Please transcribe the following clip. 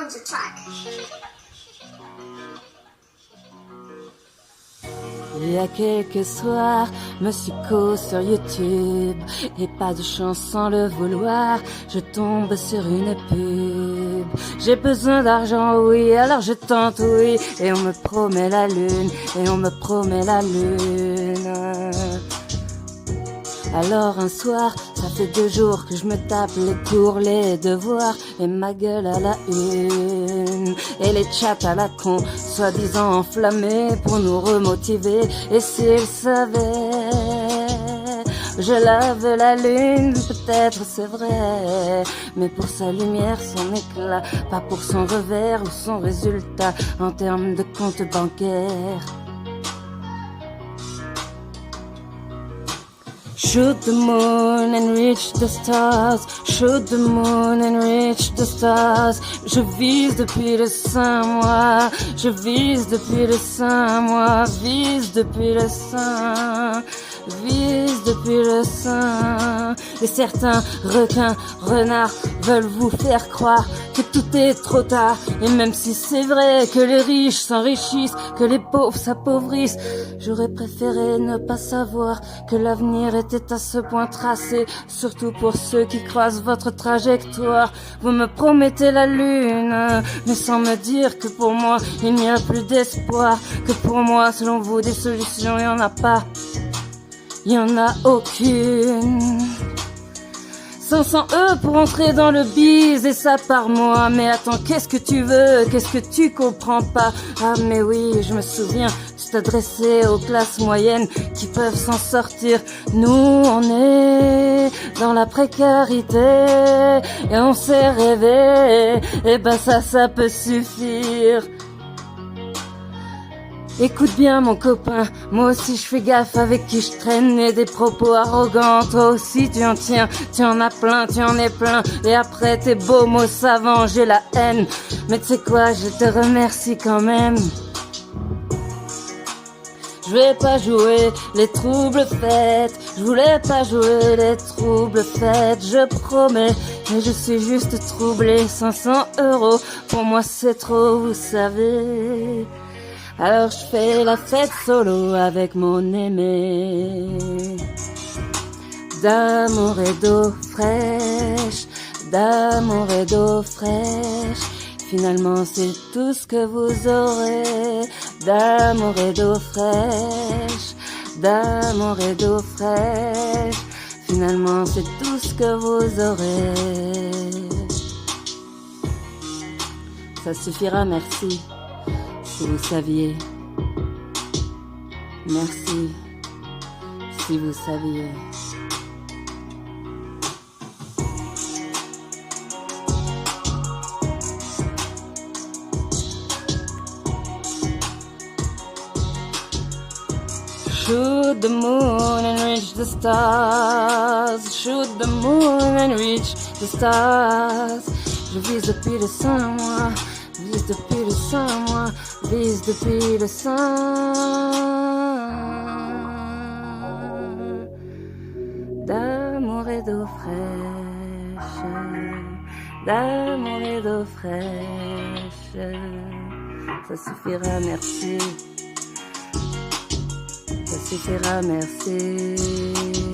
on the track. Il y a quelques soirs, me succo sur YouTube et pas de chance sans le vouloir, je tombe sur une pub. J'ai besoin d'argent, oui, alors je tente, oui, et on me promet la lune, et on me promet la lune. Alors un soir, ça fait 2 jours que je me tape les cours, les devoirs et ma gueule à la une. Et les chats à la con, soi-disant enflammés pour nous remotiver. Et s'ils savaient, je lave la lune, peut-être c'est vrai, mais pour sa lumière, son éclat, pas pour son revers ou son résultat en termes de compte bancaire. Shoot the moon and reach the stars. Shoot the moon and reach the stars. Je vise depuis le 5 mois. Je vise depuis le 5 mois. Vise depuis le 5. Vise depuis le 5. Et certains requins, renards veulent vous faire croire que tout est trop tard. Et même si c'est vrai que les riches s'enrichissent, que les pauvres s'appauvrissent, j'aurais préféré ne pas savoir que l'avenir était à ce point tracé. Surtout pour ceux qui croisent votre trajectoire. Vous me promettez la lune, mais sans me dire que pour moi il n'y a plus d'espoir. Que pour moi, selon vous, des solutions, il n'y en a pas. Il n'y en a aucune. 500 € pour entrer dans le bise et ça par mois. Mais attends, qu'est-ce que tu veux? Qu'est-ce que tu comprends pas? Ah mais oui, je me souviens, tu t'adressais aux classes moyennes qui peuvent s'en sortir. Nous, on est dans la précarité et on s'est rêvé. Et ben ça peut suffire. Écoute bien mon copain, moi aussi je fais gaffe avec qui je traîne et des propos arrogants. Toi aussi tu en tiens, tu en as plein, tu en es plein. Et après tes beaux mots savants, j'ai la haine. Mais tu sais quoi, je te remercie quand même. Je vais pas jouer les troubles fêtes. Je voulais pas jouer les troubles fêtes, je promets. Mais je suis juste troublé, 500 €, pour moi c'est trop, vous savez. Alors je fais la fête solo avec mon aimé. D'amour et d'eau fraîche, d'amour et d'eau fraîche. Finalement c'est tout ce que vous aurez. D'amour et d'eau fraîche, d'amour et d'eau fraîche. Finalement c'est tout ce que vous aurez. Ça suffira, merci. Si vous saviez, merci, si vous saviez. Shoot the moon and reach the stars. Shoot the moon and reach the stars. Je vise depuis le 5 mois. Vise depuis le 5 mois, vise depuis le 5. D'amour et d'eau fraîche, d'amour et d'eau fraîche. Ça suffira, merci. Ça suffira, merci.